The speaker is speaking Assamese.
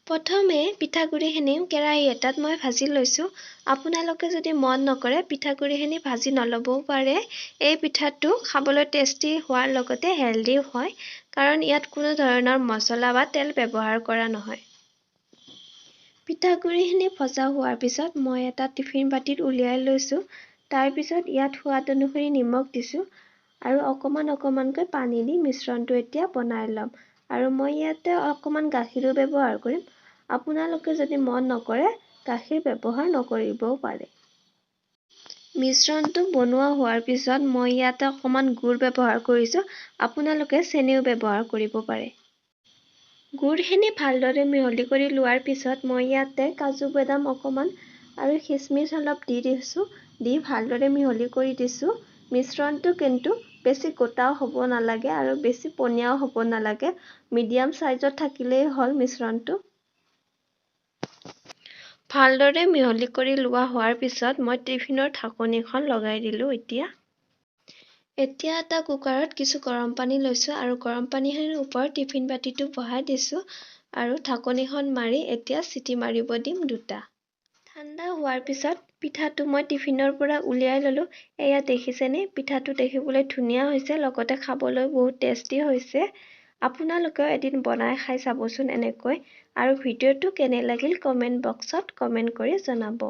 প্ৰথমে পিঠাগুড়িখিনি কেৰাহী এটাত মই ভাজি লৈছোঁ। আপোনালোকে যদি মন নকৰে পিঠাগুড়িখিনি ভাজি নল'বও পাৰে। এই পিঠাটো খাবলৈ টেষ্টি হোৱাৰ লগতে হেল্ডিও হয়, কাৰণ ইয়াত কোনো ধৰণৰ মছলা বা তেল ব্যৱহাৰ কৰা নহয়। পিঠাগুড়িখিনি ভজা হোৱাৰ পিছত মই এটা টিফিন বাতিত উলিয়াই লৈছোঁ। তাৰপিছত ইয়াত সোৱাদ অনুসৰি নিমখ দিছোঁ আৰু অকণমানকৈ পানী দি মিশ্ৰণটো এতিয়া বনাই ল'ম। আৰু মই ইয়াতে অকণমান গাখীৰো ব্যৱহাৰ কৰিম। আপোনালোকে যদি মন নকৰে গাখীৰ ব্যৱহাৰ নকৰিবও পাৰে। মিশ্ৰণটো বনোৱা হোৱাৰ পিছত মই ইয়াতে অকণমান গুড় ব্যৱহাৰ কৰিছোঁ। আপোনালোকে চেনিও ব্যৱহাৰ কৰিব পাৰে। গুড়খিনি ভালদৰে মিহলি কৰি লোৱাৰ পিছত মই ইয়াতে কাজু বাদাম অকণমান আৰু খিচমিচ অলপ দি দিছোঁ। দি ভালদৰে মিহলি কৰি দিছোঁ। মিশ্ৰণটো কিন্তু বেছি গোটাও হ'ব নালাগে আৰু বেছি পনীয়াও হ'ব নালাগে। মিডিয়াম চাইজত থাকিলেই হ'ল মিশ্ৰণটো। ভালদৰে মিহলি কৰি লোৱা হোৱাৰ পিছত মই টিফিনৰ ঢাকনিখন লগাই দিলোঁ। এতিয়া এটা কুকাৰত কিছু গৰম পানী লৈছোঁ আৰু গৰম পানীখিনিৰ ওপৰত টিফিন বাতিটো বহাই দিছোঁ আৰু ঢাকনিখন মাৰি এতিয়া চিটি মাৰিব দিম 2টা। ঠাণ্ডা হোৱাৰ পিছত পিঠাটো মই টিফিনৰ পৰা উলিয়াই ল'লোঁ। এয়া দেখিছেনে, পিঠাটো দেখিবলৈ ধুনীয়া হৈছে, লগতে খাবলৈ বহুত টেষ্টি হৈছে। আপোনালোকেও এদিন বনাই খাই চাবচোন এনেকৈ। আৰু ভিডিঅ'টো কেনে লাগিল কমেণ্ট বক্সত কমেণ্ট কৰি জনাব।